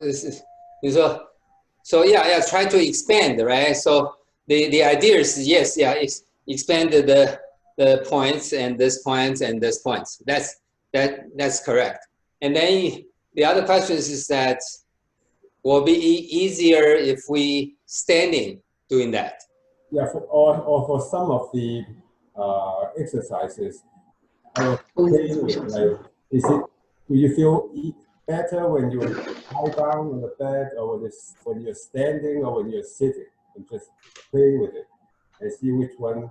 So yeah, try to expand, right? So the idea is yes, yeah, expand the points and this points and this points. That's correct. And then the other question is that will be easier if we standing doing that. Yeah, or for some of the exercises, I was playing with, like, do you feel better when you lie down on the bed, or when you're standing, or when you're sitting? And just play with it and see which one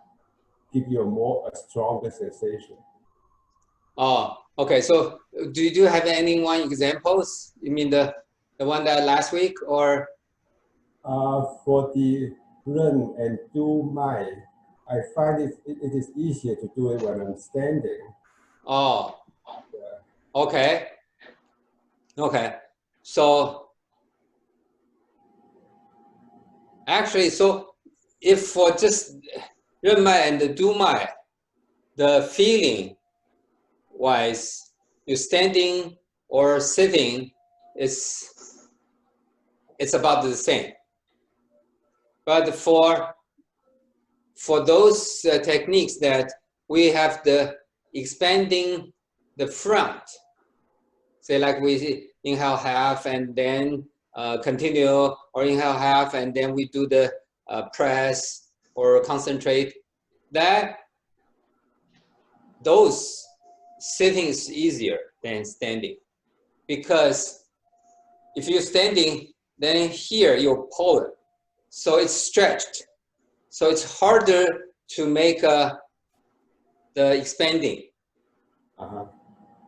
give you a stronger sensation. Oh, okay. So do you have any one examples? You mean the one that last week, or? For the Ren and Do Mai, I find it is easier to do it when I'm standing. Oh, okay. Okay. So actually, so if for just Ren Mai and Do Mai, the feeling wise, you standing or sitting it's about the same. But for those techniques that we have the expanding the front, say like we inhale half and then continue, or inhale half and then we do the press or concentrate, that those sitting is easier than standing, because if you're standing, then here you're pulled, so it's stretched, so it's harder to make the expanding.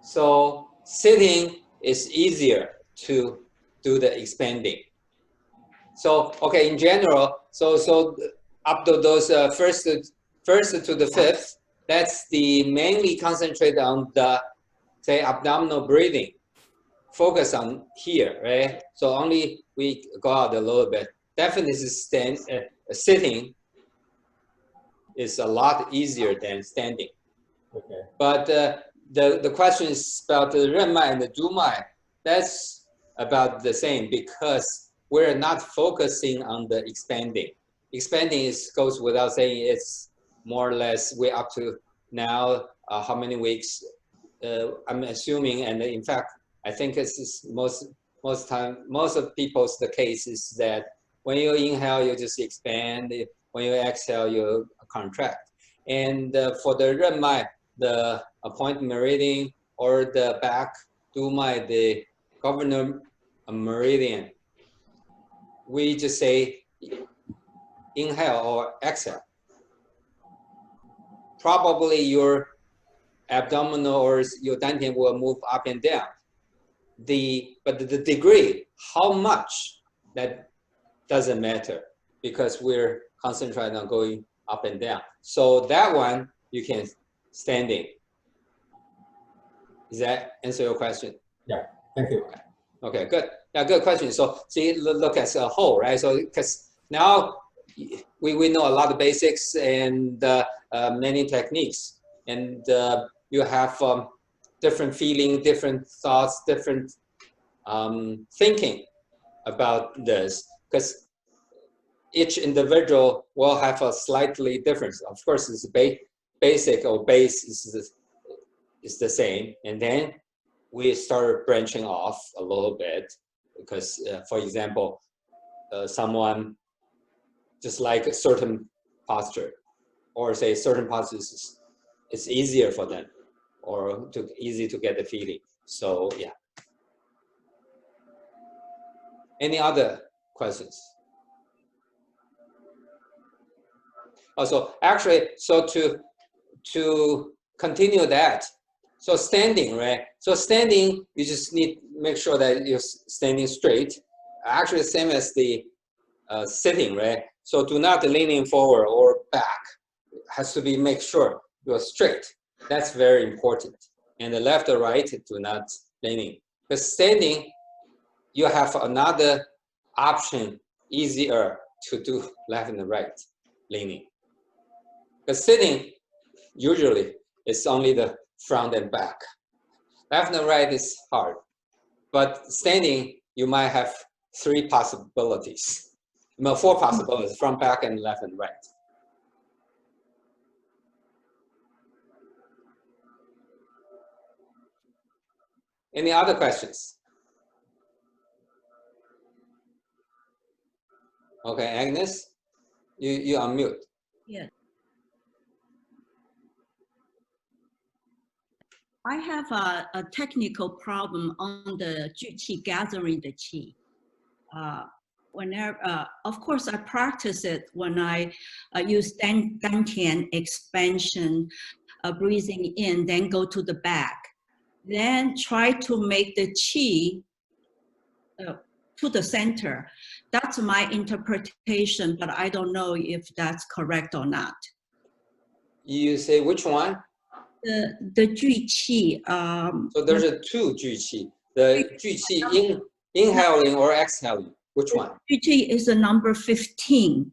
So sitting is easier to do the expanding. So okay, in general, so up to those first to the fifth, that's the mainly concentrate on the, say, abdominal breathing. Focus on here, right? So only we go out a little bit. Definitely sitting is a lot easier than standing. Okay. But the question is about the Ren Mai and the Du Mai. That's about the same, because we're not focusing on the expanding. Expanding goes without saying. It's more or less we're up to now how many weeks? I'm assuming, and in fact, I think it's most of people's the case is that when you inhale, you just expand. When you exhale, you contract. And for the Ren Mai, the Appoint Meridian, or the back Du Mai, the Governor Meridian, we just say inhale or exhale. Probably your abdominal or your dantian will move up and down. But the degree, how much, that doesn't matter, because we're concentrating on going up and down. So that one you can standing. Does that answer your question? Yeah, thank you. Okay, good. Yeah, good question. So see, look as a whole, right? So because now we know a lot of basics and many techniques, and you have different feeling, different thoughts, different thinking about this, because each individual will have a slightly difference. Of course, it's basic or base is the same, and then we start branching off a little bit, because for example, someone just like a certain posture, or say certain postures, it's easier for them, or easy to get the feeling. So yeah. Any other questions? Also, actually, so to continue that, so standing, right? So standing, you just need to make sure that you're standing straight. Actually, same as the sitting, right? So do not leaning forward or back. It has to be make sure you're straight. That's very important. And the left or right, do not leaning. But standing, you have another option, easier to do left and right leaning. But sitting, usually, it's only the front and back. Left and right is hard. But standing, you might have 3 possibilities. No, 4 possibilities, front, back, and left and right. Any other questions? Okay, Agnes, you unmute. Yeah. I have a technical problem on the qi gathering the qi. Whenever, of course, I practice it when I use dantian expansion, breathing in, then go to the back, then try to make the qi to the center. That's my interpretation, but I don't know if that's correct or not. You say which one? The Ju Qi. So there's a 2 Ju Qi. The Ju Qi inhaling or exhaling. Which one? Ju Qi is the number 15.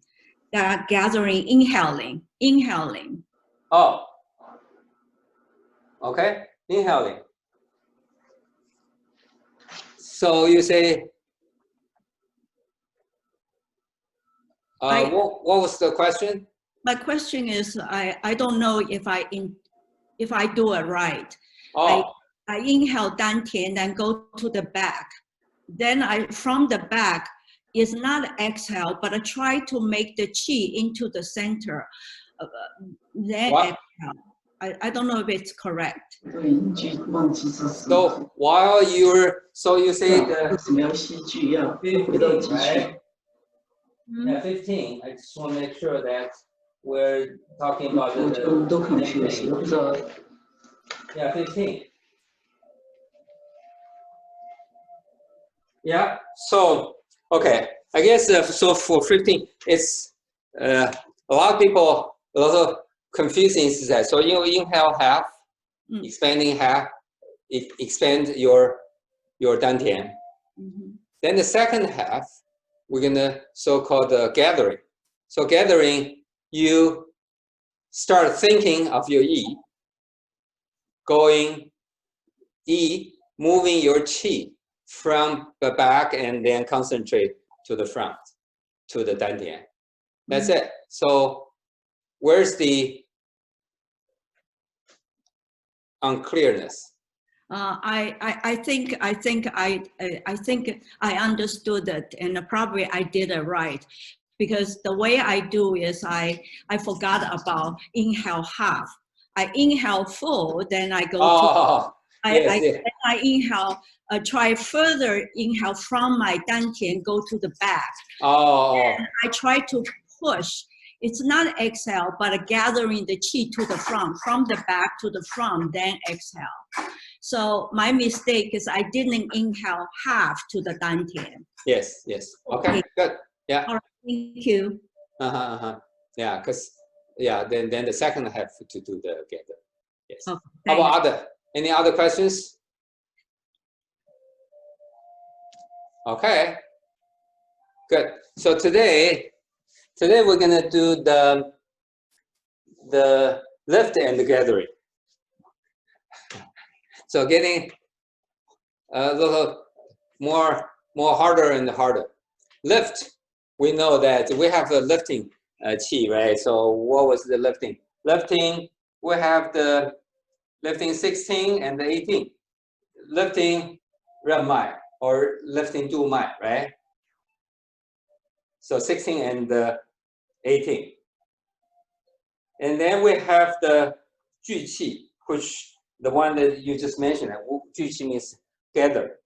That gathering, inhaling. Oh. Okay, inhaling. So you say, what was the question? My question is, I don't know if I do it right. Oh. I inhale dantian, then go to the back. Then from the back is not exhale, but I try to make the qi into the center. Then What? exhale. I don't know if it's correct. So while so you say the 15, right? Yeah, 15. I just want to make sure that we're talking about the same thing. Yeah, 15. Yeah, so, okay. I guess, so for 15, it's, a lot of people, a lot of confusing is that, so you inhale half, expanding half, expand your dantian. Then the second half, we're gonna so-called gathering. So gathering, you start thinking of your yi, moving your qi from the back and then concentrate to the front, to the dantian. That's it. So where's the unclearness? I think I understood it, and probably I did it right, because the way I do is I forgot about inhale half. I inhale full, then I go to I inhale, try further inhale from my dantian, go to the back. And I try to push. It's not exhale, but gathering the qi to the front, from the back to the front, then exhale. So my mistake is I didn't inhale half to the dantian. Yes, yes. Okay, good. Yeah. All right, thank you. Yeah, because then the second half to do the gather. Yes. Okay, how about any other questions? Okay. Good. So today we're gonna do the lift and the gathering. So getting a little more harder and harder. Lift, we know that we have a lifting qi, right? So what was the lifting? Lifting, we have the lifting 16 and the 18. Lifting ren mai or lifting du mai, right? So 16 and 18. And then we have the ju qi, which the one that you just mentioned, ju qi means gather.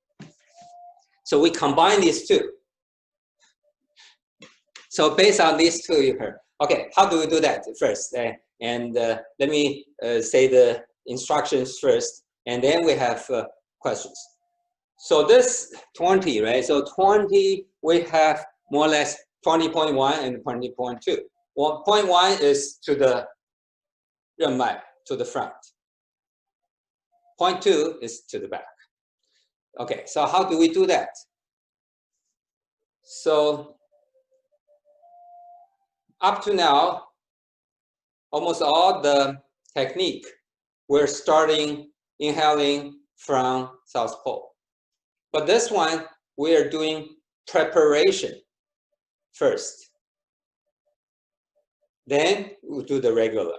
So we combine these two. So based on these two, you heard. Okay, how do we do that first? And let me say the instructions first, and then we have questions. So this 20, right? So 20, we have more or less 20.1 and 20.2. Well, 0.1 is to the ren mai, to the front. 0.2 is to the back. Okay, so how do we do that? So up to now, almost all the technique, we're starting inhaling from South Pole. But this one, we are doing preparation first. Then we'll do the regular.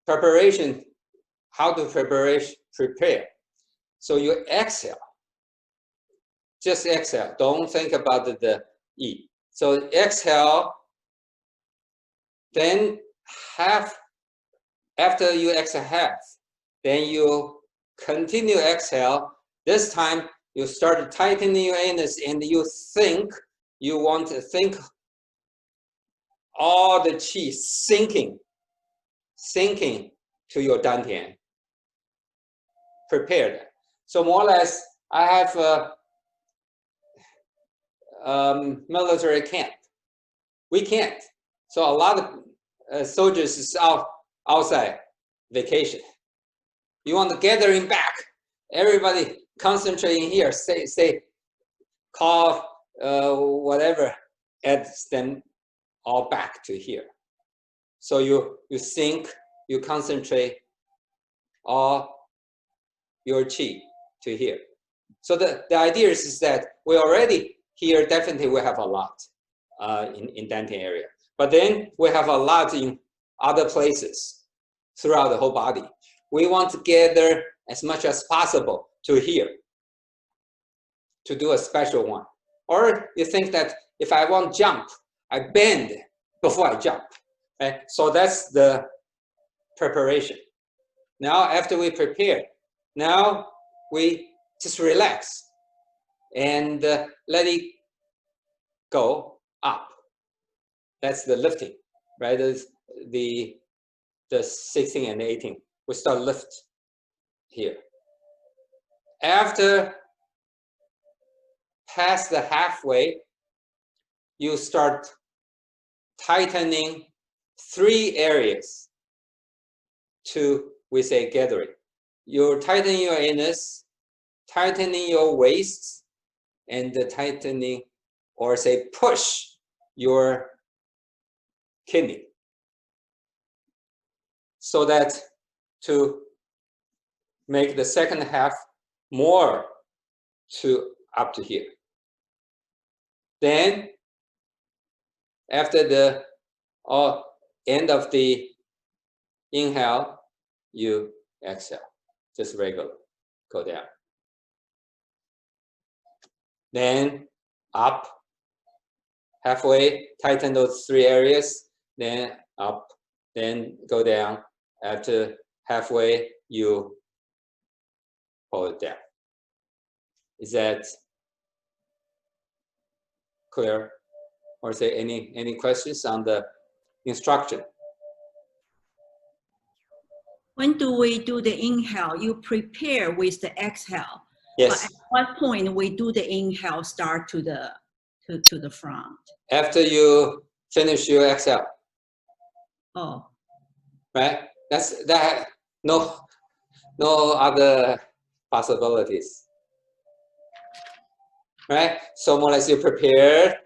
Preparation, how to prepare. So you exhale. Just exhale. Don't think about the eat. So exhale. Then after you exhale half, then you continue exhale. This time you start tightening your anus and you want to think all the qi sinking to your dantian. Prepared. So more or less, I have a military camp. We can't. So a lot of soldiers is outside vacation. You want to gathering back. Everybody concentrating here. Say, call whatever, add them all back to here. So you think, you concentrate all your qi to here. So the idea is that we already here definitely we have a lot in dantian area, but then we have a lot in other places throughout the whole body. We want to gather as much as possible to here to do a special one. Or you think that if I want to jump, I bend before I jump. Right? So that's the preparation. Now after we prepare, now we just relax and let it go up. That's the lifting, right? The 16 and 18. We start lift here. After past the halfway, you start tightening 3 areas to, we say, gathering. You're tightening your anus, tightening your waist, and tightening, or say, push your kidney. So that to make the second half more to up to here. Then after the end of the inhale, you exhale, just regular, go down. Then up, halfway, tighten those 3 areas, then up, then go down. After halfway, you pull it down. Is that clear? Or say any questions on the instruction? When do we do the inhale? You prepare with the exhale. Yes. But at what point we do the inhale start to the front? After you finish your exhale. Oh. Right? That no other possibilities. Right? So more or less you prepare,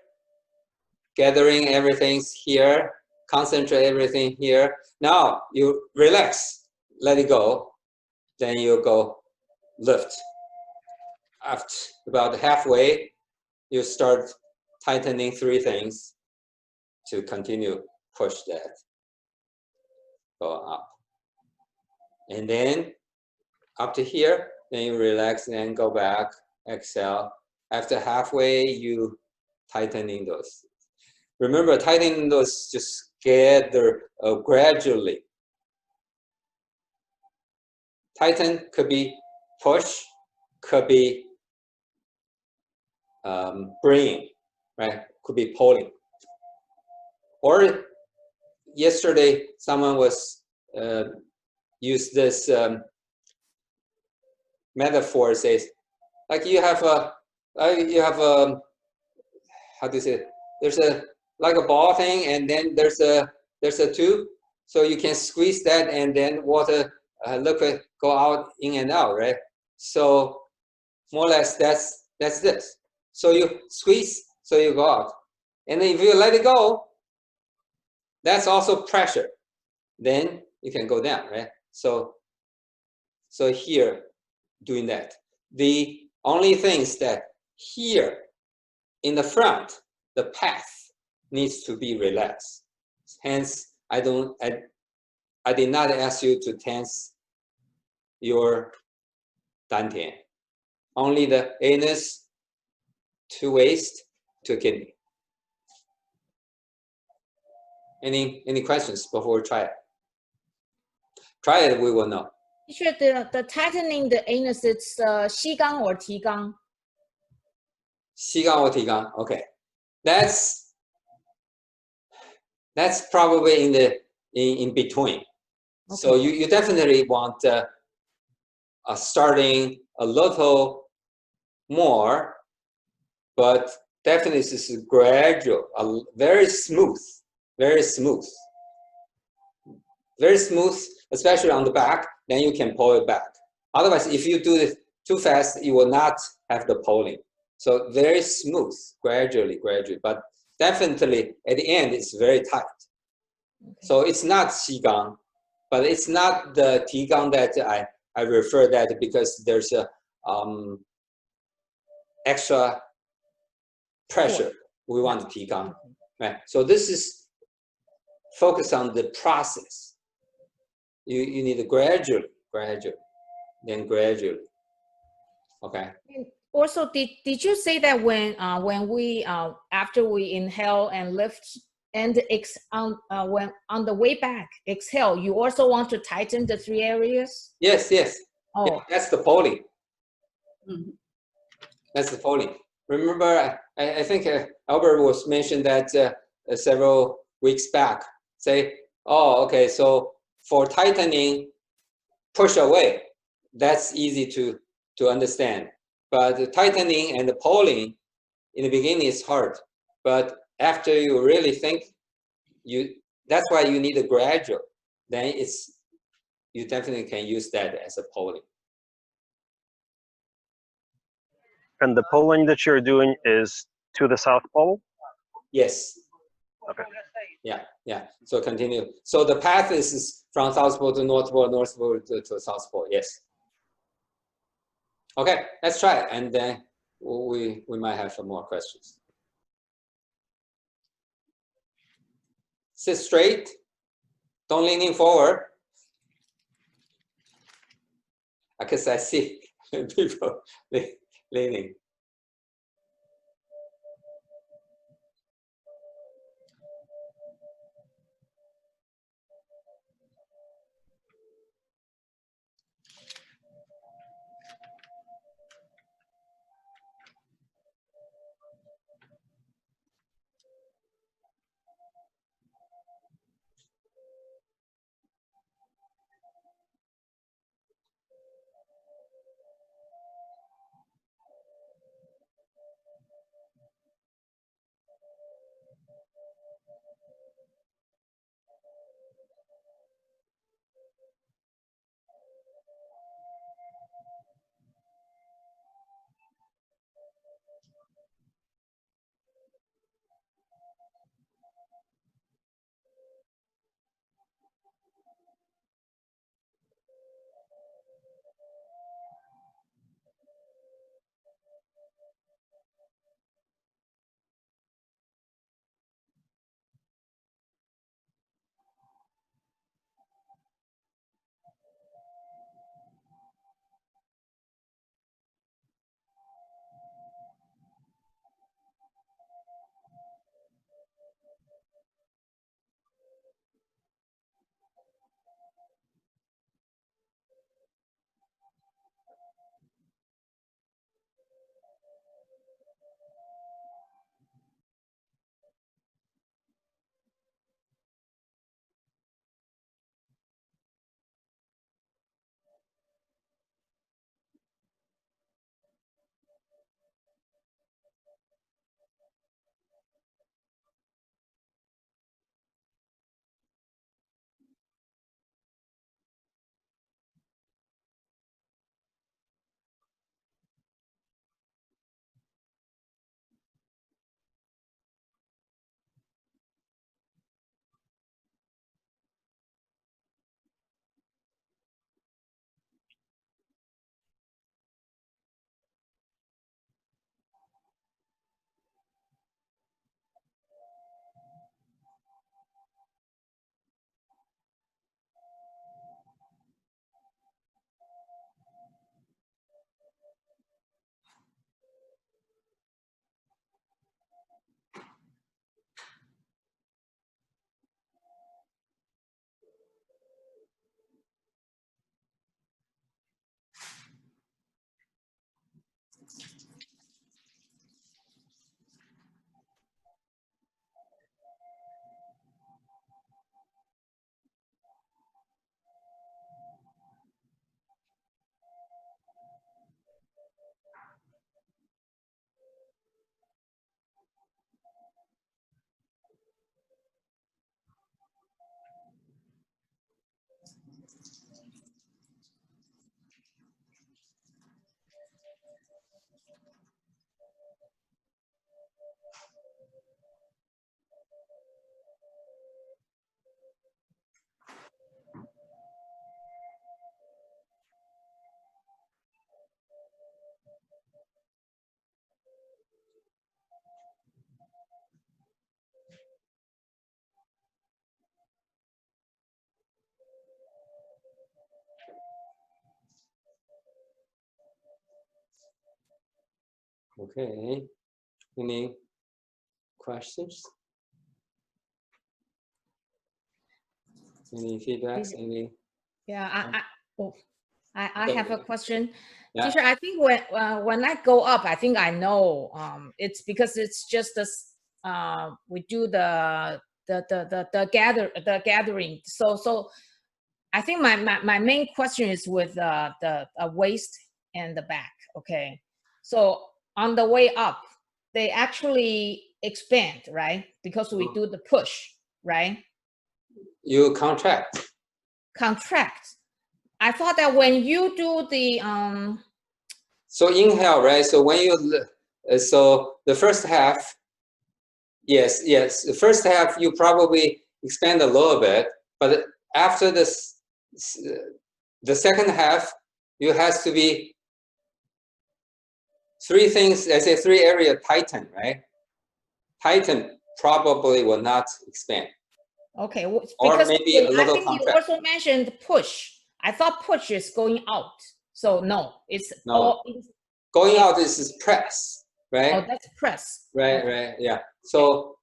gathering everything's here, concentrate everything here. Now you relax, let it go. Then you go lift. After about halfway, you start tightening 3 things to continue push that. Go up. And then up to here, then you relax and go back, exhale. After halfway, you tightening those. Remember, tightening those just gather gradually. Tighten could be push, could be bringing, right? Could be pulling. Or yesterday, someone was used this metaphor. Says like you have a how do you say it? There's a like a ball thing, and then there's a tube, so you can squeeze that, and then water liquid go out in and out, right? So more or less that's this. So you squeeze, so you go out, and then if you let it go, that's also pressure. Then you can go down, right? So here, doing that. The only things that here in the front, the path needs to be relaxed. Hence, I did not ask you to tense your dantian. Only the anus to waist to kidney. Any questions before we try it? Try it, we will know. Teacher, the tightening the anus, it's Qigong or Qigong? Qigong or Qigong, okay. That's probably in between. Okay. So you definitely want starting a little more, but definitely this is gradual, very smooth, especially on the back. Then you can pull it back. Otherwise, if you do it too fast, you will not have the pulling. So very smooth, gradually, but definitely at the end it's very tight. Okay. So it's not Qigong, but it's not the Qigong that I refer that because there's a extra pressure. We want Qigong, right? So this is focus on the process. You need to gradually, then gradually. Okay. And also, did you say that when we after we inhale and lift and when on the way back exhale, you also want to tighten the 3 areas? Yes. Oh, yeah, that's the pulling. Mm-hmm. That's the pulling. Remember, I think Albert was mentioned that several weeks back. Say, oh, okay, so for tightening, push away. That's easy to understand. But the tightening and the pulling in the beginning is hard. But after you really think, that's why you need a gradual. Then you definitely can use that as a pulling. And the pulling that you're doing is to the South Pole? Yes. Okay. Yeah. So continue. So the path is from South Pole to North Pole, North Pole to South Pole. Yes. Okay, let's try it, and then we might have some more questions. Sit straight. Don't leaning forward. Because I see people leaning. Okay. Any questions? Any feedbacks? Any? Yeah, I have a question. Yeah. Teacher, I think when I go up, I think I know it's because it's just this we do the gathering. So I think my main question is with the waist and the back. Okay, so on the way up, they actually expand, right? Because we do the push, right? You contract. Contract. I thought that when you do the So inhale, right? So when you so the first half, yes, the first half you probably expand a little bit, but after this, the second half, you has to be three things. I say three area tighten, right? Tighten probably will not expand. okay, Or because maybe a I little think you contract. also mentioned push. I thought push is going out. So no, it's No. all Going out is press, right? oh, that's press. Right, right, yeah. So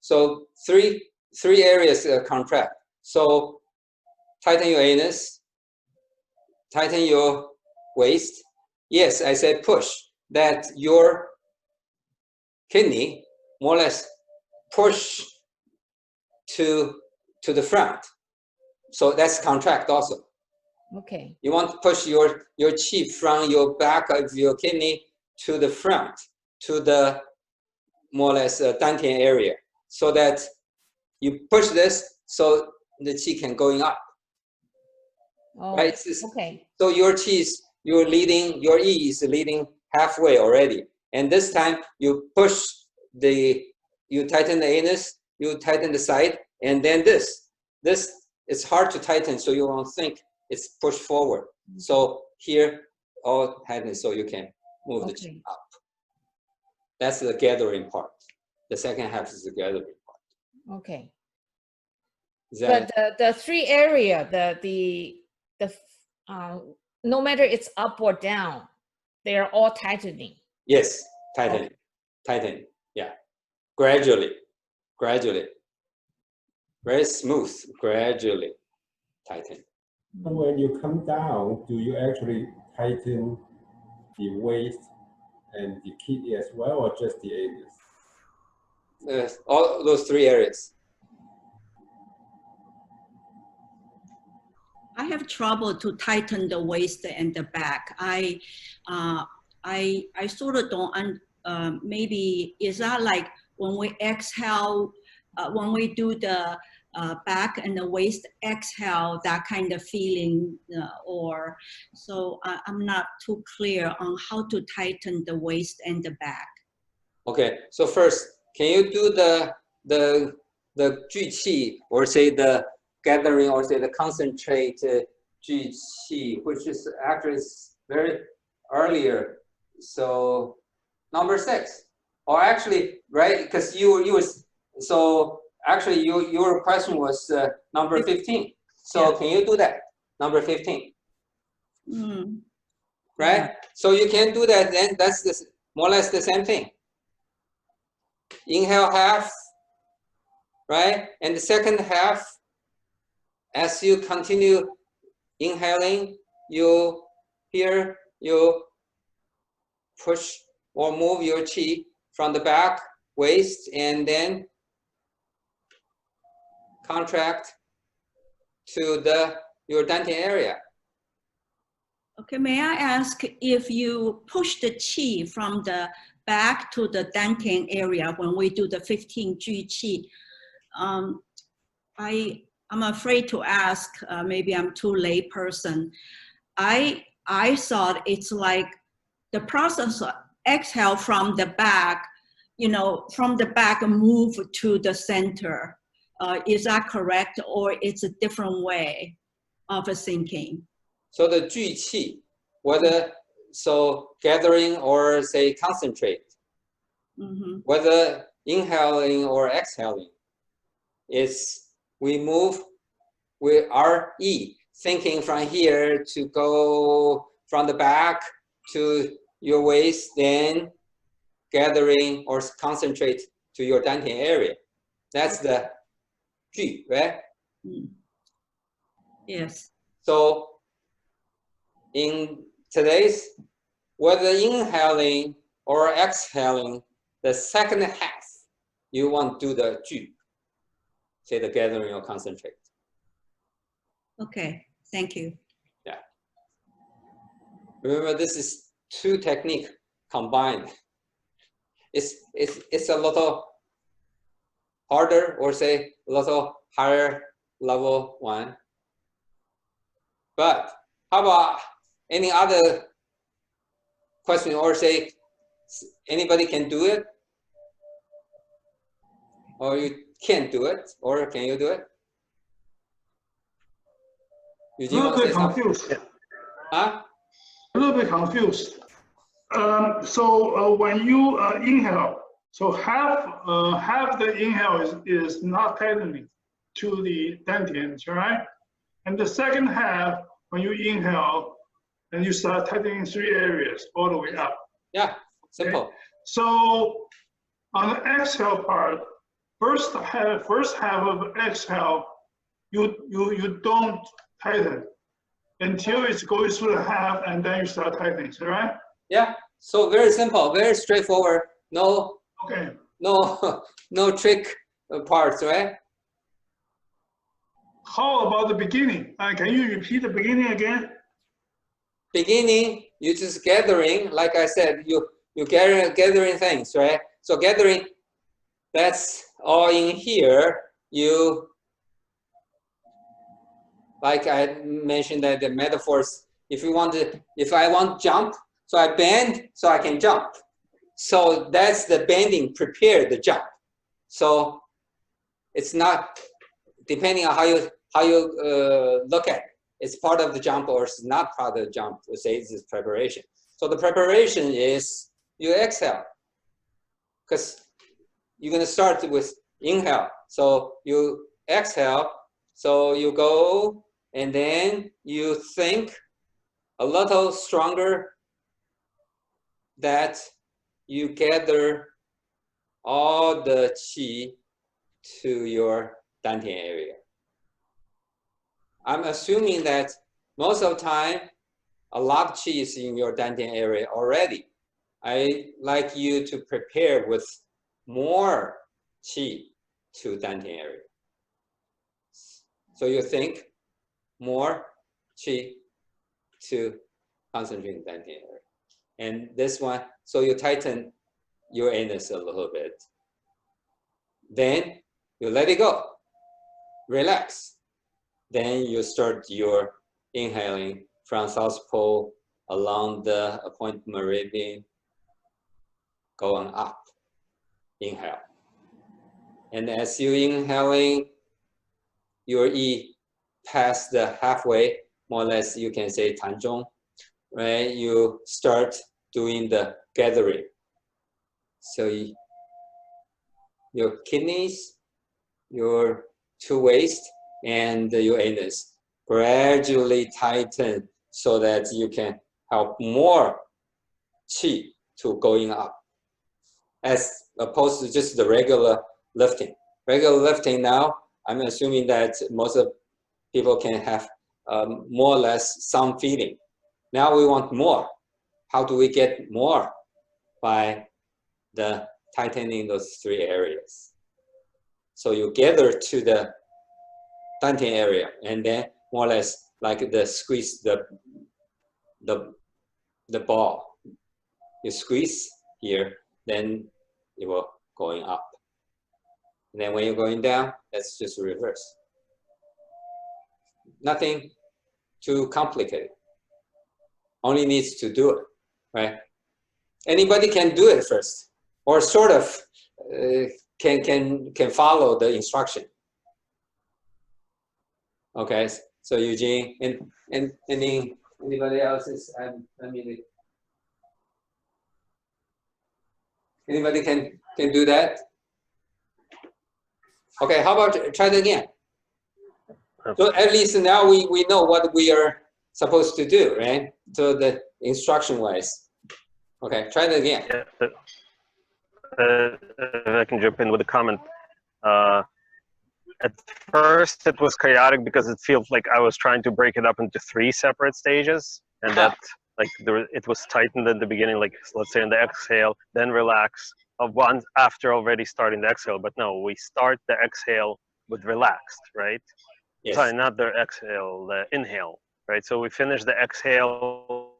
three areas contract. So tighten your anus, tighten your waist. Yes, I said push. That your kidney more or less push to the front. So that's contract also. Okay. You want to push your chi from your back of your kidney to the front, to the more or less dantian area, so that you push this so the chi can going up. Oh, right? okay. So your chi is, your E is leading halfway already. And this time you push you tighten the anus, you tighten the side, and then this it's hard to tighten, so you won't think it's pushed forward. So here, all tighten so you can move the chi up. That's the gathering part. The second half is the gathering part. Okay. But the three area, no matter it's up or down, they are all tightening. Yes, tightening, okay. Tightening, yeah. Gradually. Very smooth, gradually tighten. So when you come down, do you actually tighten the waist and the kidney as well, or just the anus? All those three areas. I have trouble to tighten the waist and the back. I sort of don't. Maybe is that like when we exhale, when we do the back and the waist exhale, that kind of feeling, or so I'm not too clear on how to tighten the waist and the back. Okay, so first, can you do the Ju Qi, or say the gathering, or say the concentrate Ju Qi, which is actually very earlier. So number 6, or actually, right? Because you were, so actually your question was number 15. So yeah. Can you do that? Number 15. Right? Yeah. So you can do that, then that's more or less the same thing. Inhale half, right? And the second half, as you continue inhaling, you push or move your qi from the back, waist, and then contract to your dantian area. Okay, may I ask if you push the qi from the back to the dantian area when we do the 15 G qi? I'm afraid to ask, maybe I'm too lay person. I thought it's like the process of exhale from the back, from the back move to the center. Is that correct, or it's a different way of thinking? So the Ju Qi, whether gathering or say concentrate, whether inhaling or exhaling, is we move with our E, thinking from here to go from the back to your waist, then gathering or concentrate to your dantian area. That's the Ju, right? Yes. So in today's, whether inhaling or exhaling, the second half, you want to do the Ju, say the gathering or concentrate. Okay, thank you. Yeah. Remember, this is two techniques combined. It's a little harder, or say a little higher level one. But how about any other question, or say anybody can do it, or you can't do it, or can you do it? A little bit confused. Huh? A little bit confused. So when you inhale, so half the inhale is not tightening to the dantian, right? And the second half, when you inhale, and you start tightening 3 areas all the way up. Yeah, simple. Okay? So on the exhale part, first half of exhale, you don't tighten until it's going through the half, and then you start tightening, right? Yeah. So very simple, very straightforward. No. Okay. No trick parts, right? How about the beginning? Can you repeat the beginning again? Beginning, you just gathering, like I said, you gathering things, right? So gathering, that's all in here. You, like I mentioned that the metaphors, if I want to jump, so I bend so I can jump. So that's the bending, prepare the jump. So it's not, depending on how you look at it. It's part of the jump or it's not part of the jump. We say this is preparation. So the preparation is you exhale, because you're going to start with inhale. So you exhale, so you go, and then you think a little stronger that you gather all the qi to your dantian area. I'm assuming that most of the time, a lot of qi is in your dantian area already. I like you to prepare with more qi to dantian area. So you think more qi to concentrate in dantian area. And this one, so you tighten your anus a little bit. Then you let it go, relax. Then you start your inhaling from South Pole along the Appoint Meridian, going up, inhale. And as you inhaling, your E past the halfway, more or less you can say Tanzhong, right? You start doing the gathering. So your kidneys, your two waist, and your anus gradually tighten so that you can help more qi to going up, as opposed to just the regular lifting. Regular lifting now, I'm assuming that most of people can have more or less some feeling. Now we want more. How do we get more? by the tightening those 3 areas. So you gather to the dantian area, and then more or less like the squeeze the ball. You squeeze here, then it will going up. And then when you're going down, that's just reverse. Nothing too complicated. Only needs to do it, right? Anybody can do it first, or sort of can follow the instruction. Okay, so Eugene and anybody else is anybody can do that. Okay, how about try it again? So at least now we know what we are supposed to do, right? So the instruction wise. Okay, try it again. Yeah, if I can jump in with a comment. At first, it was chaotic because it feels like I was trying to break it up into 3 separate stages, and that like it was tightened at the beginning, like let's say in the exhale, then relax once after already starting the exhale. But no, we start the exhale with relaxed, right? Yes. Sorry, not the exhale, the inhale, right? So we finish the exhale,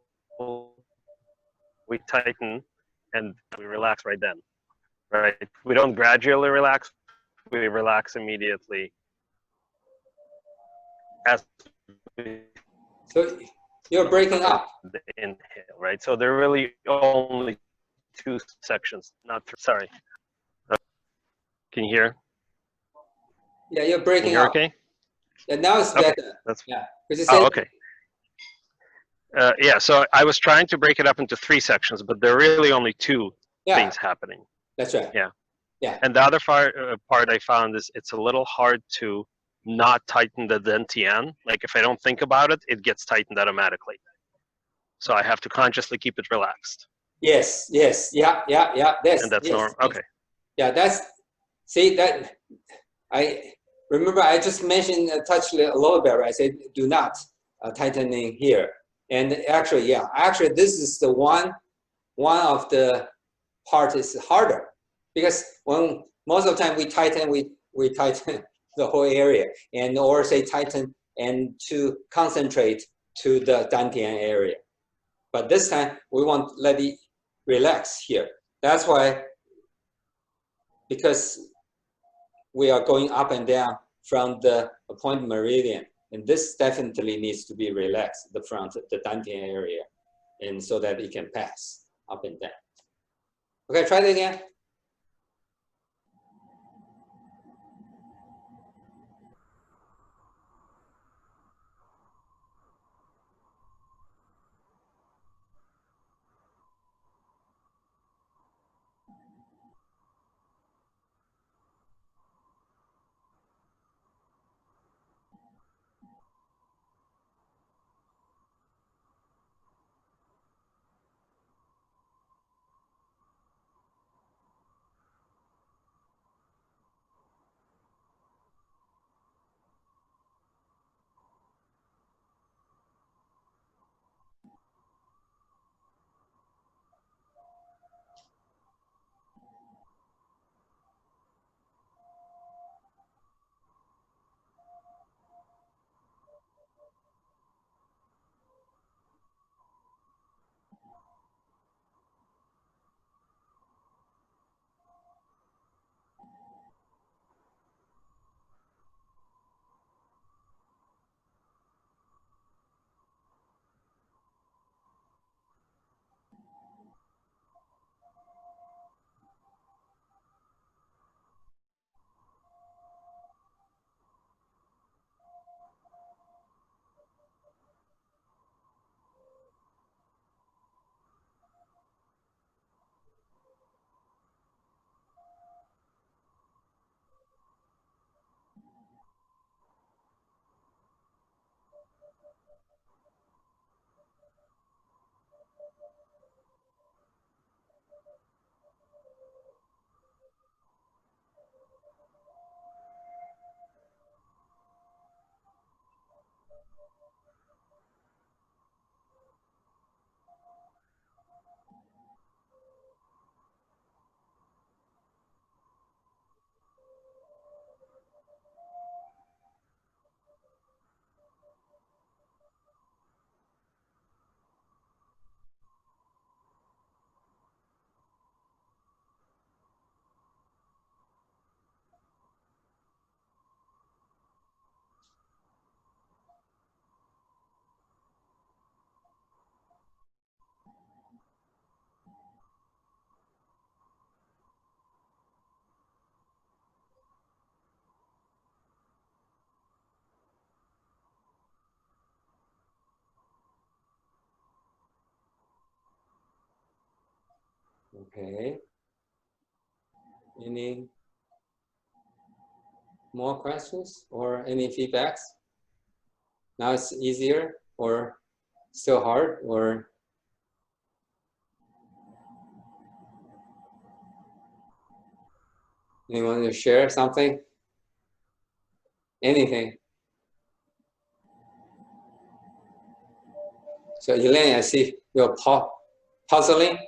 we tighten, and we relax right then, right? We don't gradually relax, we relax immediately as we So you're breaking up. the inhale, right? So there are really only 2 sections, not 3. Sorry. Can you hear? Yeah, you're Can breaking you hear up. okay? And now it's Okay, better. that's Yeah. Because you said, oh, okay. Yeah, so I was trying to break it up into 3 sections, but there are really only 2 yeah, things happening. that's right. Yeah. Yeah. And the other part I found is it's a little hard to not tighten the dantian. Like if I don't think about it, it gets tightened automatically. So I have to consciously keep it relaxed. Yes, yes, yeah. That's, And that's yes, normal. Okay. Yeah, that's, see that, I remember I just mentioned, touched a little bit, right? I said, do not tightening here. And actually, yeah, actually this is the one of the part is harder, because when most of the time we tighten the whole area, and or say tighten and to concentrate to the dantian area. But this time we want to let it relax here. That's why, because we are going up and down from the Appoint meridian, and this definitely needs to be relaxed, the front, the dantian area, and so that it can pass up and down. Okay, try it again. Okay. Any more questions or any feedbacks? Now it's easier or still hard or? Anyone to share something? Anything? So Elaine, I see you're puzzling.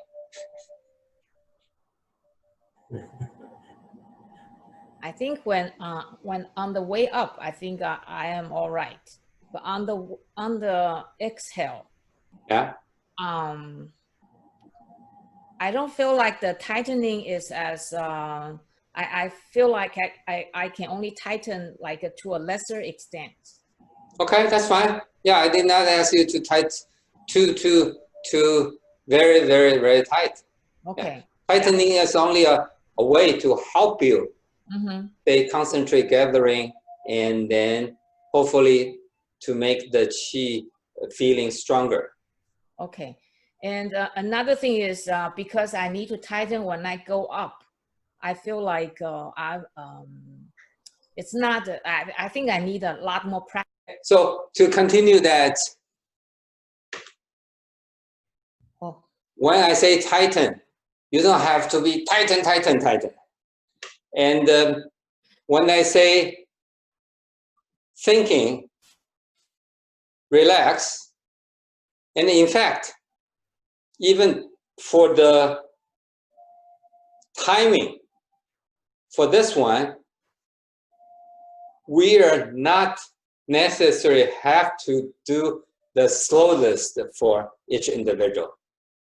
I think when on the way up, I think I am all right. But on the exhale, Yeah. I don't feel like the tightening is as I feel like I can only tighten like to a lesser extent. Okay, that's fine. Yeah, I did not ask you to tight too very, very, very tight. Okay. Yeah. Tightening is only a way to help you. They concentrate gathering and then hopefully to make the qi feeling stronger. Okay. And another thing is because I need to tighten when I go up, I feel like it's not, I think I need a lot more practice. So to continue that, when I say tighten, you don't have to be tighten. And when I say thinking, relax, and in fact, even for the timing, for this one, we are not necessarily have to do the slowest for each individual.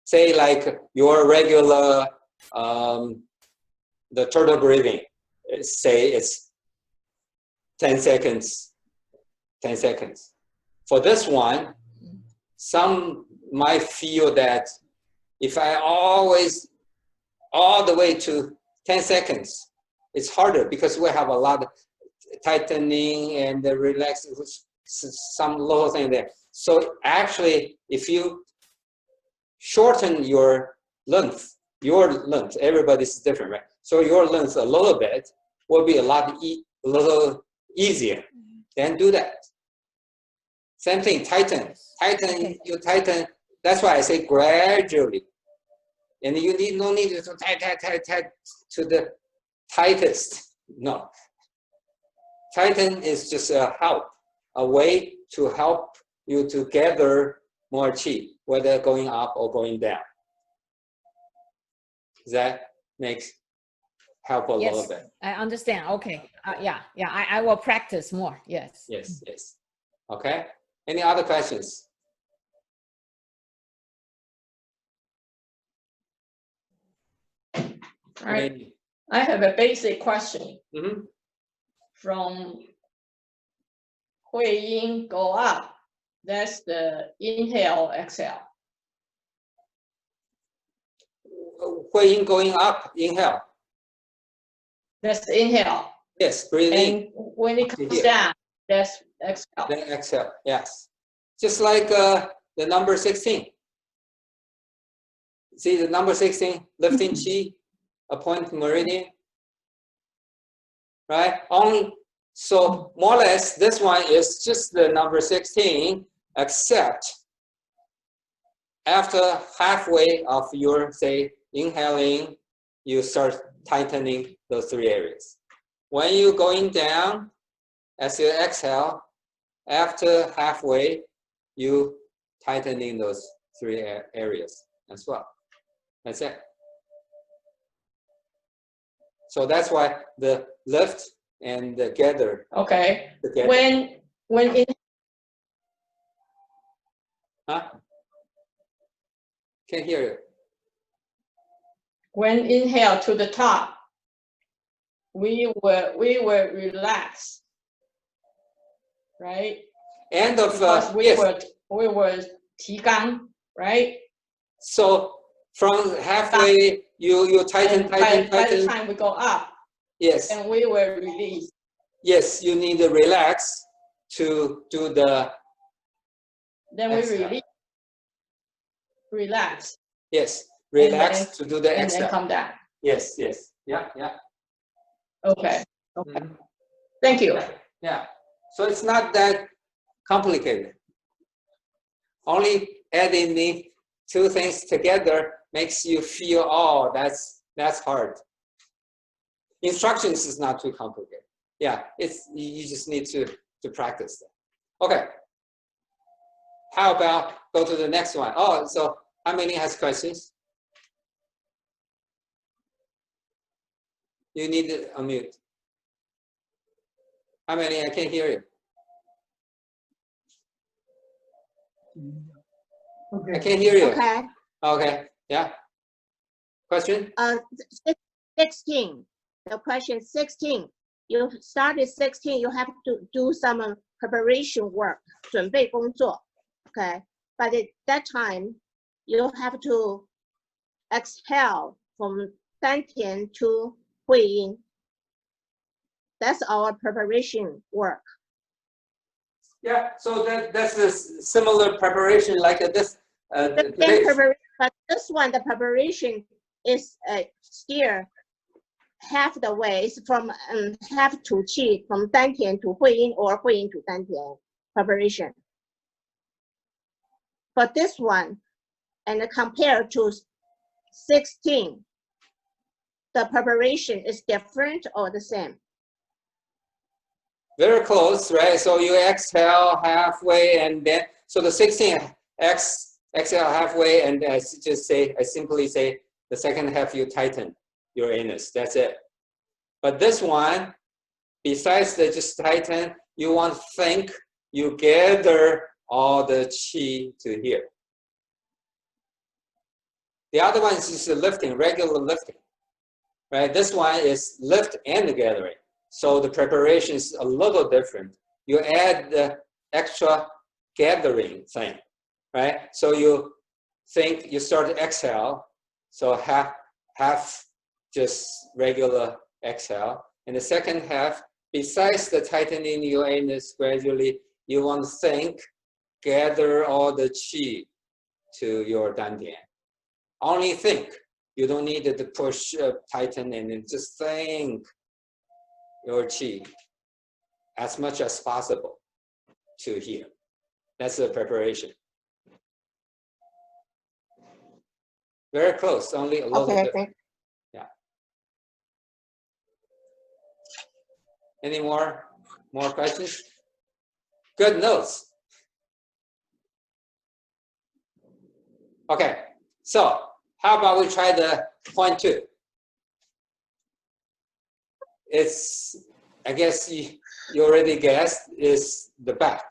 Say like your regular, the turtle breathing, say it's 10 seconds, 10 seconds. For this one, some might feel that if I always all the way to 10 seconds, it's harder because we have a lot of tightening and the relax, some little thing there. So actually, if you shorten your length, everybody's different, right? So your length a little bit will be a little easier. Then do that. Same thing, tighten, you tighten. That's why I say gradually. And you no need to tight to the tightest. No. Tighten is just a help, a way to help you to gather more qi, whether going up or going down. Does that help a little bit? I understand. Okay. Yeah. I will practice more. Yes. Yes. Okay. Any other questions? All right. I have a basic question. From Hui Yin go up, that's the inhale, exhale. Hui Yin going up, inhale. That's the inhale. Yes, breathe in. And when it comes down, that's exhale. Then exhale, yes. Just like the number 16. See the number 16, lifting qi, appoint meridian. Right? So more or less, this one is just the number 16, except after halfway of your, say, inhaling, you start tightening those three areas. When you're going down, as you exhale, after halfway, you tightening those three areas as well. That's it. So that's why the lift and the gather. Okay. Together. When in. Huh? Can't hear you. When inhale to the top, we were relaxed, right? End of because we yes. were Qigong, right? So from halfway, you tighten. By the time we go up, yes, and we were released. Yes, you need to relax to do the. Then we release. Relax. Yes, relax to do the and exhale. then come down. Yes, yes. Yeah, yeah. Okay. Okay. Thank you. Yeah. So it's not that complicated. Only adding the two things together makes you feel, oh, that's hard. Instructions is not too complicated. Yeah, you just need to practice that. Okay. How about go to the next one? Oh, so how many has questions? You need to unmute. How many? I can't hear you. Okay. I can't hear you. Okay. Okay. Yeah. Question? 16. The question 16. You started 16. You have to do some preparation work. 准备工作. Okay. But at that time, you have to exhale from 丹田 to 会阴. That's our preparation work. Yeah. So that's a similar preparation like this. The same preparation, but this one, the preparation is still half the way. It's from half to qi, from 丹田 to 会阴 or 会阴 to 丹田 preparation. But this one, and compared to 16, the preparation is different or the same? Very close, right? So you exhale halfway, and then so the 16 exhale halfway, and I simply say the second half you tighten your anus. That's it. But this one, besides the just tighten, you want to think you gather all the qi to here. The other one is just lifting, regular lifting, right? This one is lift and gathering. So the preparation is a little different. You add the extra gathering thing, right? So you think you start to exhale, so half just regular exhale. And the second half, besides the tightening your anus gradually, you want to think, gather all the qi to your dantian. Only think. You don't need to push, tighten, and then just think your qi as much as possible to here. That's the preparation. Very close, only a little bit. Yeah. Any more questions? Good notes. Okay, so how about we try the point 2? It's, I guess you already guessed, is the back,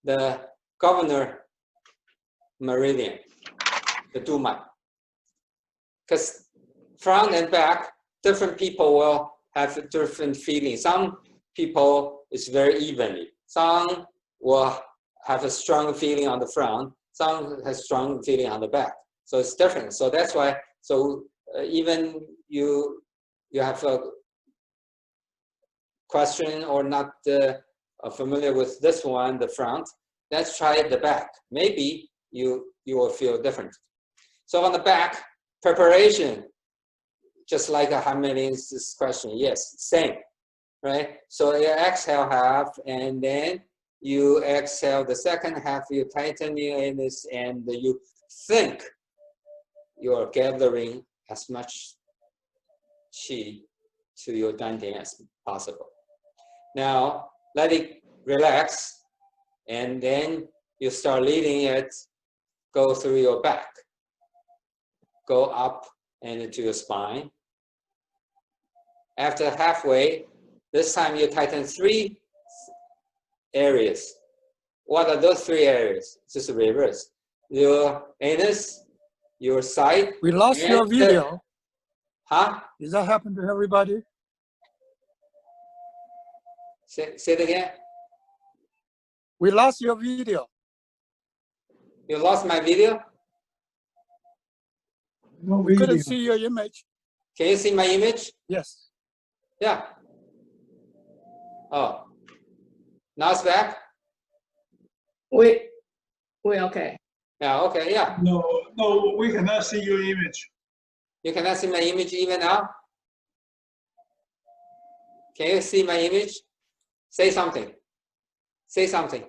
the governor meridian, the Dumai. Because front and back, different people will have different feelings. Some people, it's very evenly. Some will have a strong feeling on the front. Some has strong feeling on the back. So it's different. So that's why, even you have a question or not familiar with this one, the front, let's try the back. Maybe you will feel different. So on the back, preparation, just like how many is this question? Yes, same, right? So you exhale half, and then you exhale the second half, you tighten your anus, and you think you're gathering as much qi to your dantian as possible. Now, let it relax, and then you start leading it, go through your back, go up and into your spine. After halfway, this time you tighten 3 areas. What are those 3 areas? Just reverse. Your anus, your side. We lost your video. Huh? Does that happen to everybody? Say it again. We lost your video. You lost my video? No We couldn't video. see your image. Can you see my image? Yes. Yeah. Oh. Now it's back? We okay. Yeah, okay, yeah. No, we cannot see your image. You cannot see my image even now? Can you see my image? Say something. Say something.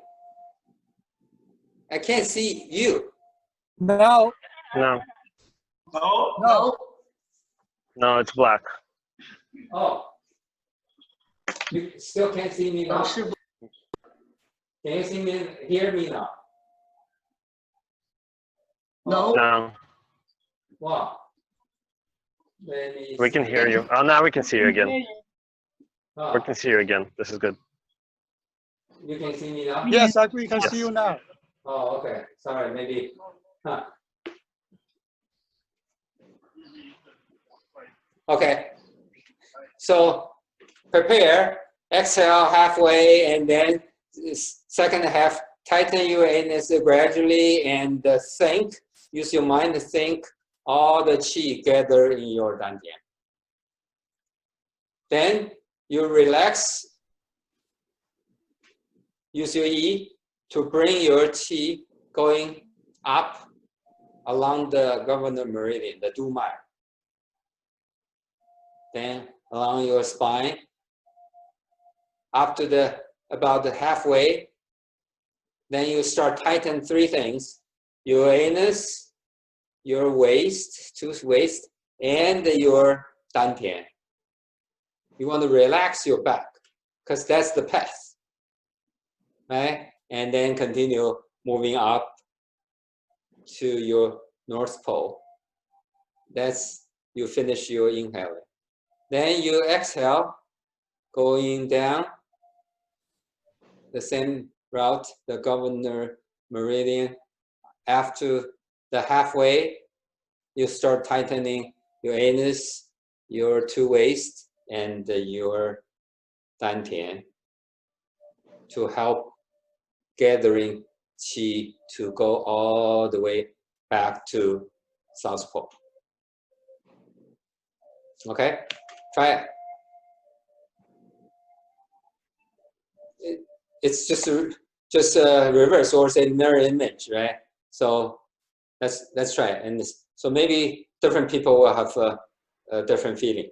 I can't see you. No, No, no. no, it's black. Oh. You still can't see me now? Can you see me, hear me now? No, Wow. we can hear you. Oh, now we can see you again. Oh, We can see you again. This is good. you can see me now? Yes, we can see you now. Oh, okay. Sorry, maybe. Huh. Okay. So prepare, exhale halfway, and then second half, tighten your anus gradually and think. Use your mind to think all the qi gather in your dantian. Then you relax. Use your yi to bring your qi going up along the governor meridian, the du mai. Then along your spine, up to about the halfway. Then you start tighten three things: your anus, your waist, tooth waist, and your dantian. You want to relax your back because that's the path, right? And then continue moving up to your North Pole. That's, you finish your inhaling. Then you exhale, going down the same route, the governor meridian. After the halfway, you start tightening your anus, your two waist, and your dantian to help gathering qi to go all the way back to South Pole. Okay, try it. It's just a reverse or say mirror image, right? So let's try it. And so maybe different people will have a different feeling.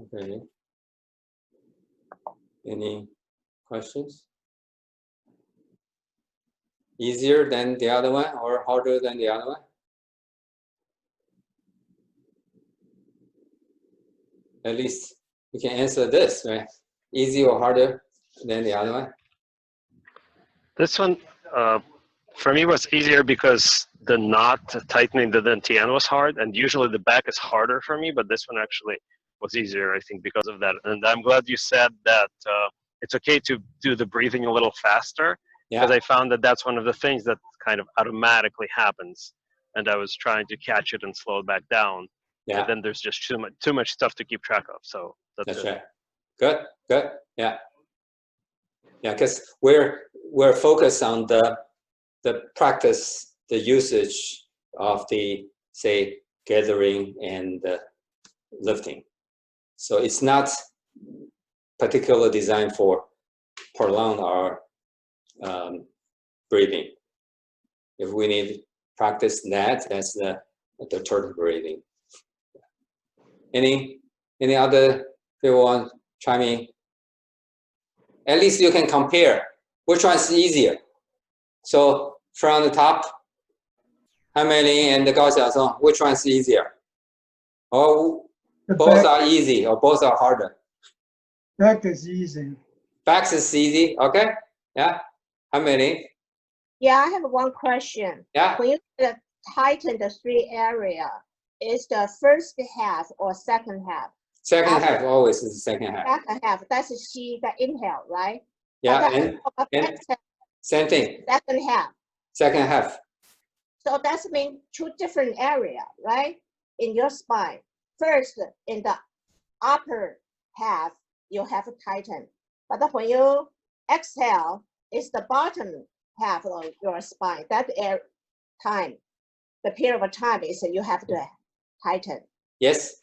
Okay. Any questions? Easier than the other one or harder than the other one? At least you can answer this, right? Easy or harder than the other one? This one, for me, was easier because the knot tightening the dantian was hard, and usually the back is harder for me, but this one actually was easier, I think, because of that. And I'm glad you said that it's okay to do the breathing a little faster, because I found that that's one of the things that kind of automatically happens, and I was trying to catch it and slow it back down. And then there's just too much stuff to keep track of. So that's right. Good. Yeah. Yeah, because we're focused on the practice, the usage of the, say, gathering and lifting. So it's not particularly designed for prolong our breathing. If we need practice that, that's the turtle breathing. Any other people want to chime in? At least you can compare which one's easier. So from the top, Hamelin and Gao Xiaosong, which one's easier? Or both are easy, or both are harder? Back is easy. Back is easy, okay? Yeah, Hamelin. Yeah, I have one question. Yeah. When you tighten the three area, is the first half or second half? Second half always is the second half. Second half, that's the inhale, right? Yeah, and same thing. Second half. Second half. So that's mean two different area, right? In your spine. First, in the upper half, you have to tighten. But when you exhale, it's the bottom half of your spine. That time, the period of time is you have to tighten. Yes.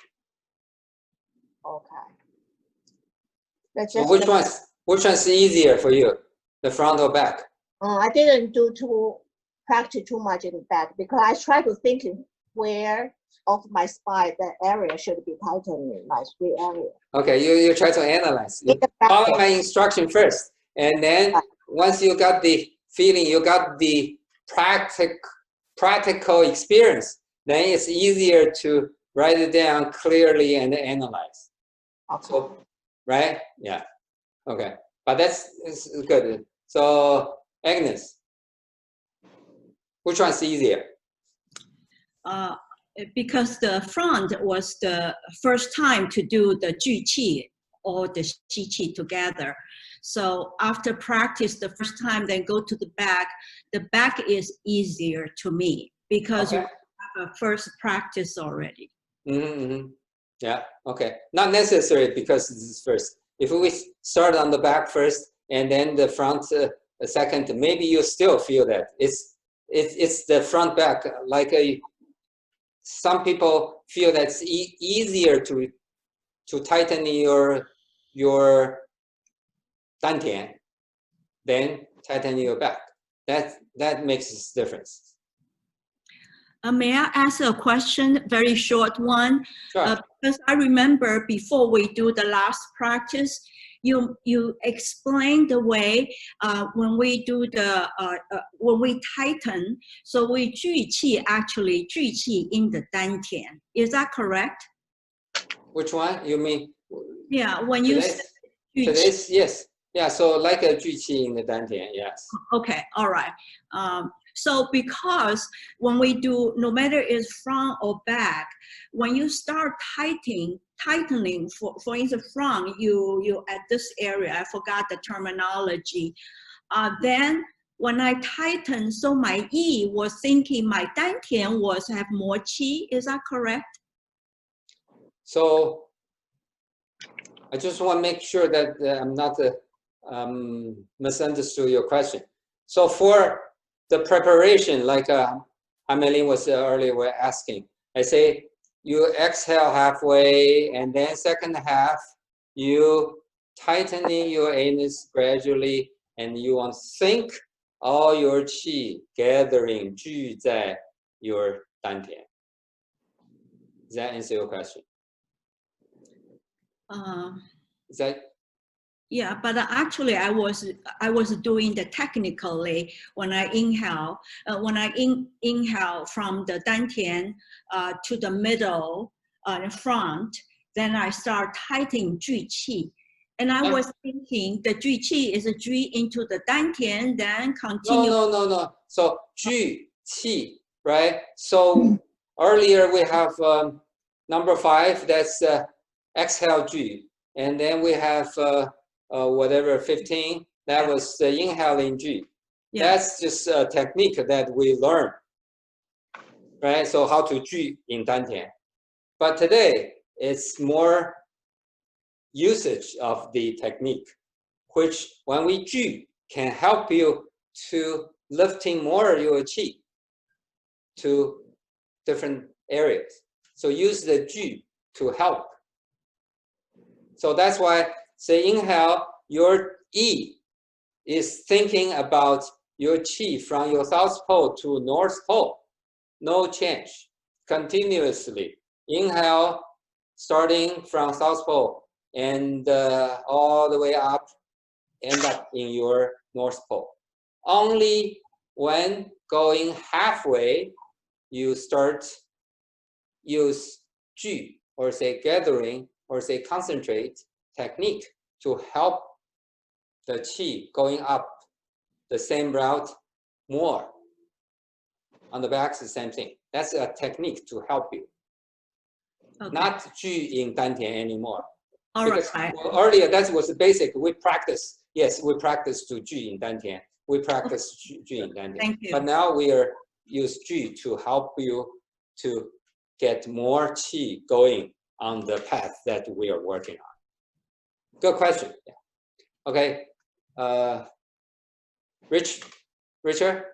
Okay. That's So just which one's easier for you, the front or back? I didn't practice too much in the back because I try to think where of my spine the area should be tightened in my three area. Okay, you try to analyze. You follow my instruction first, and then once you got the feeling, you got the practical experience, then it's easier to write it down clearly and analyze. Okay. So, right? Yeah. Okay. But that's good. So, Agnes, which one's easier? Because the front was the first time to do the Ju Qi or the Xi Qi together. So after practice the first time, then go to the back is easier to me because you have a first practice already. Yeah, okay. Not necessary because this is first. If we start on the back first and then the front second, maybe you still feel that. It's the front back, like some people feel that's easier to tighten your dantian than tighten your back. That makes a difference. May I ask a question, very short one? Sure. Because I remember before we do the last practice, you explained the way when we do when we tighten, so we Ju Qi actually Ju Qi in the dantian. Is that correct? Which one? You mean? Yeah, when you today's yes. Yeah, so like a Ju Qi in the dantian, yes. Okay, all right. So because when we do, no matter it's front or back, when you start tightening, for instance, front, you at this area, I forgot the terminology. Then when I tighten, so my Yi was thinking my dantian have more qi. Is that correct? So I just want to make sure that I'm not misunderstood your question. So for the preparation, like Hamelin was earlier asking, I say you exhale halfway, and then second half you tightening your anus gradually, and you want to think all your qi gathering 聚在 your dantian. Does that answer your question? Is that? Yeah, but actually I was doing the technically when I inhale, inhale from the dantian to the middle, front, then I start tightening 聚气. And I was thinking the 聚气is a 聚 into the dantian, then continue. No. So 聚气, right? So earlier we have number 5, that's exhale 聚. And then we have whatever 15, that was the inhaling 聚. Yeah. That's just a technique that we learn, right? So how to 聚 in dantian. But today it's more usage of the technique, which when we 聚 can help you to lifting more your qi to different areas. So use the 聚 to help. So that's why say inhale, your E is thinking about your qi from your south pole to north pole. No change. Continuously. Inhale, starting from south pole and all the way up, end up in your north pole. Only when going halfway, you start use 聚 or say gathering or say concentrate technique to help the qi going up the same route more. On the back, it's the same thing. That's a technique to help you. Okay. Not 聚 in dantian anymore. All because right. Earlier, that was the basic. We practice. Yes, we practice to 聚 in dantian. We practice 聚 in dantian. Thank you. But now we are use 聚 to help you to get more qi going on the path that we are working on. Good question. Yeah. Okay. Richard?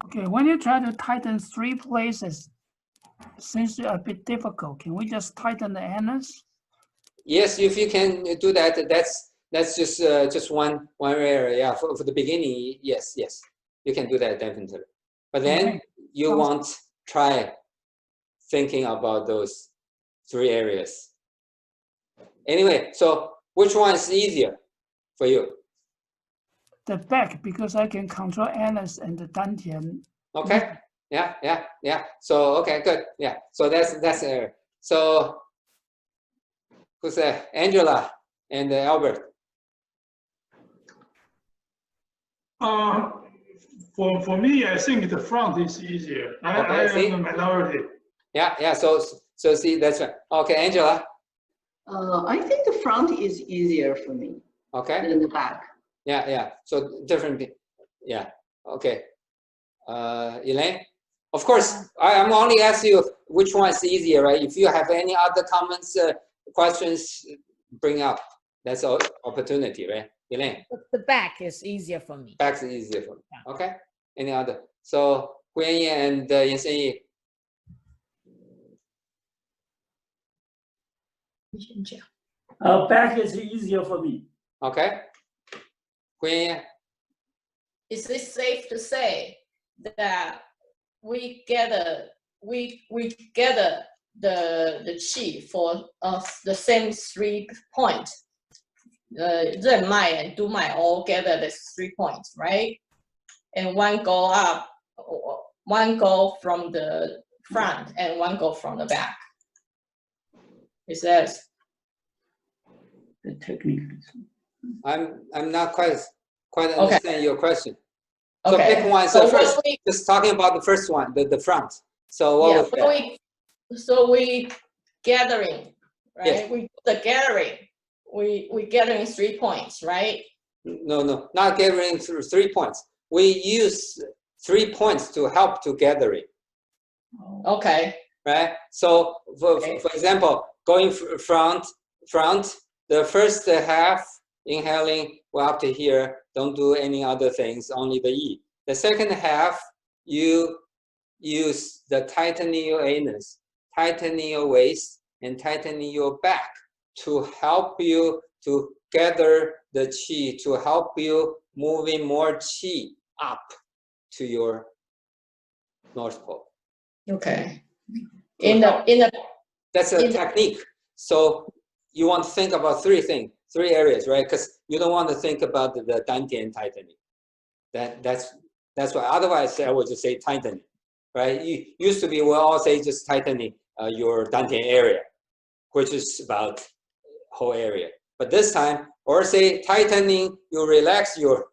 Okay, when you try to tighten 3 places, seems a bit difficult. Can we just tighten the anus? Yes, if you can do that, that's just one area. Yeah, for the beginning, yes, you can do that definitely. But then you want try thinking about those 3 areas. Anyway, so which one is easier for you? The back, because I can control anus and the dantian. Okay. Yeah. So okay, good. Yeah. So that's the area. So who's that? Angela and Albert. For me, I think the front is easier. I am the minority. Yeah. So see, that's right. Okay, Angela. I think the front is easier for me. Okay. Than the back. Yeah. So different. Yeah. Okay. Elaine. Of course, I'm only asking you which one is easier, right? If you have any other comments, questions, bring up. That's an opportunity, right? Elaine? The back is easier for me. Back is easier for me. Yeah. Okay. Any other? So, Huiyan and Yan Shenyi. Back is easier for me. Okay. Huiyan? Is it safe to say that we gather the qi for the same 3 points? Ren Mai and Du Mai all gather the 3 points, right? And one go up, one go from the front, and one go from the back. Is that the technique? I'm not quite understand your question. So okay. pick one. So first, just talking about the first one, the front. So what was that? So we gathering, right? Yes. We do the gathering. We gathering 3 points, right? No, not gathering through 3 points. We use 3 points to help to gathering. Okay. Right. So for example, going front, the first half inhaling, well, up to here, don't do any other things, only the E. The second half, you use the tightening your anus, tightening your waist, and tightening your back to help you to gather the qi, to help you moving more qi up to your North Pole. Okay. That's a technique. So you want to think about three areas, right? Because you don't want to think about the dantian tightening. That's why. Otherwise, I would just say tightening, right? You used to be we'll all say just tightening your dantian area, which is about whole area. But this time, or say tightening, you relax your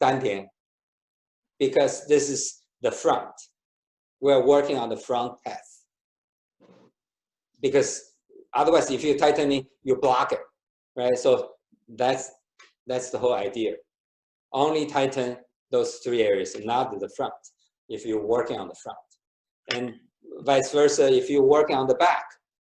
dantian, because this is the front. We're working on the front path. Because otherwise, if you're tightening, you block it, right? So that's the whole idea. Only tighten those three areas, not the front, if you're working on the front. And vice versa, if you're working on the back,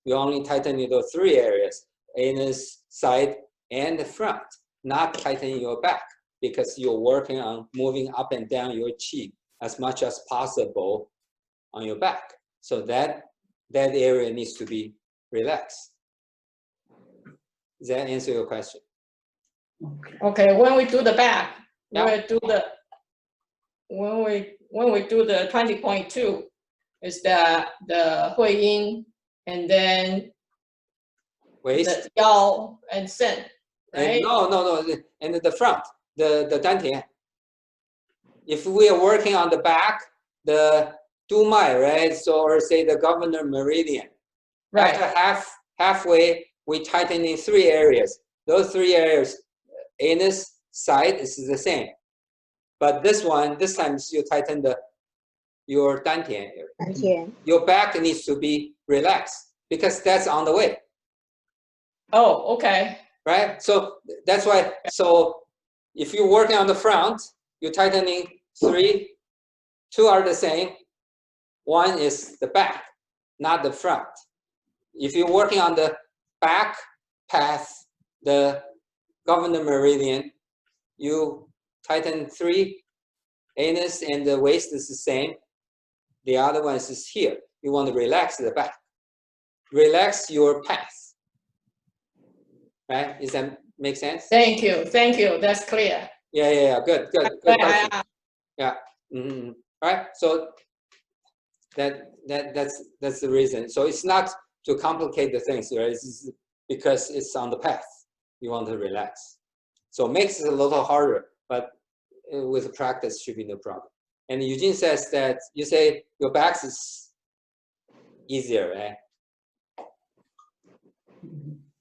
you only tighten those three areas, anus, side, and the front, not tightening your back, because you're working on moving up and down your chi as much as possible on your back. So that area needs to be relaxed. Does that answer your question? Okay, when we do the back, yeah. when we do the 20.2, is the Hui Yin, and then waist, the Yao and Sen, right? No, and the front, the dantian. If we are working on the back, the Du Mai, right? So, or say the governor meridian. Right. After halfway, we tighten in three areas. Those three areas, anus, side, is the same. But this time you tighten your dantian area. Your back needs to be relaxed because that's on the way. Oh, okay. Right? So that's why, so if you're working on the front, you're tightening three, two are the same. One is the back, not the front. If you're working on the back path, the governor meridian, you tighten three, anus and the waist is the same. The other one is here. You want to relax the back. Relax your path. Right? Does that make sense? Thank you. That's clear. Yeah. Good question. Yeah. Mm-hmm. Right. So that's the reason. So it's not to complicate the things, right? It's because it's on the path. You want to relax. So it makes it a little harder, but with practice should be no problem. And Eugene says that you say your back is easier, right?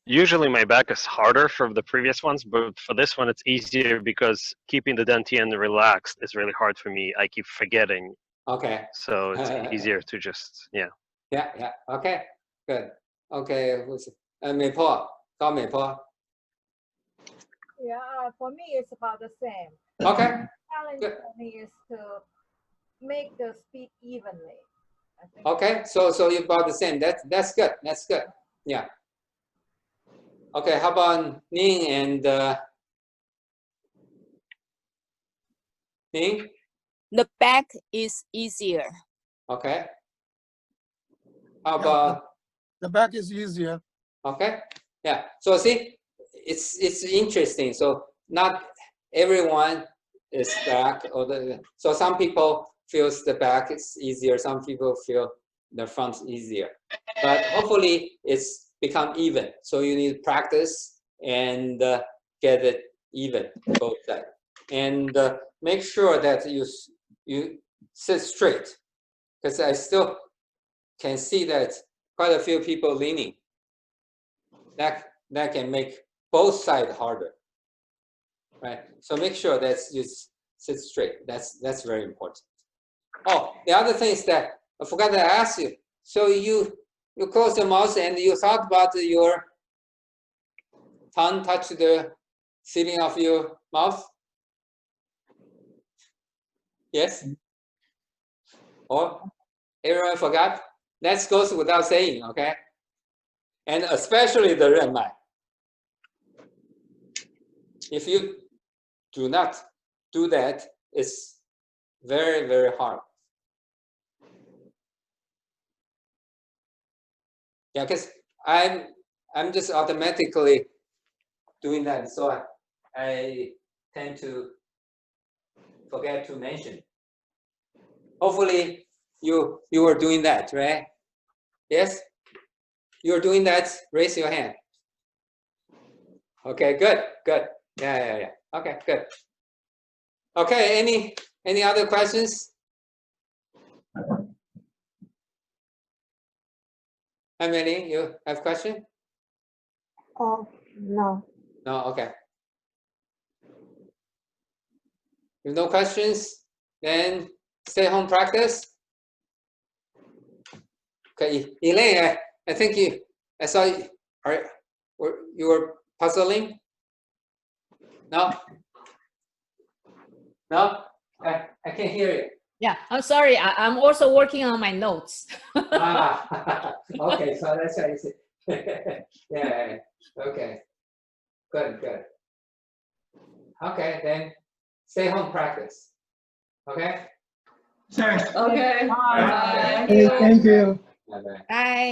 Usually my back is harder for the previous ones, but for this one it's easier because keeping the dantian relaxed is really hard for me. I keep forgetting. Okay. So it's easier to just, yeah. Yeah. Okay. Good. Okay. Mei Po. Call Mei Po. Yeah, for me it's about the same. Okay. The challenge for me is to make the speed evenly. I think. Okay. So you're about the same. That's good. That's good. Yeah. Okay. How about Ning and Ning? The back is easier. Okay. How about the back is easier? Okay. Yeah. So see, it's interesting. So not everyone is back, so some people feels the back is easier. Some people feel the front easier. But hopefully it's become even. So you need practice and get it even both sides. And make sure that you sit straight, because I still can see that quite a few people leaning. That can make both sides harder, right? So make sure that you sit straight. That's very important. Oh, the other thing is that I forgot to ask you. So you close your mouth and you thought about your tongue touch the ceiling of your mouth? Yes? Or everyone forgot? That goes without saying, okay? And especially the red line. If you do not do that, it's very, very hard. Yeah, because I'm just automatically doing that, so I tend to forget to mention. Hopefully you were doing that, right? Yes? you're doing that, raise your hand. Okay, good, good. Yeah. Okay, good. Okay, any other questions? Emily, you have a question? Oh, no. No, okay. If no questions, then stay home practice. Okay, Elaine, I think I saw you were puzzling? No? No? I can't hear you. Yeah, I'm sorry. I'm also working on my notes. Okay, so that's how you say. Yeah, okay. Good. Okay, then stay home practice. Okay? Thanks. Okay. Bye. Bye. Hey, thank you. Bye-bye. Bye.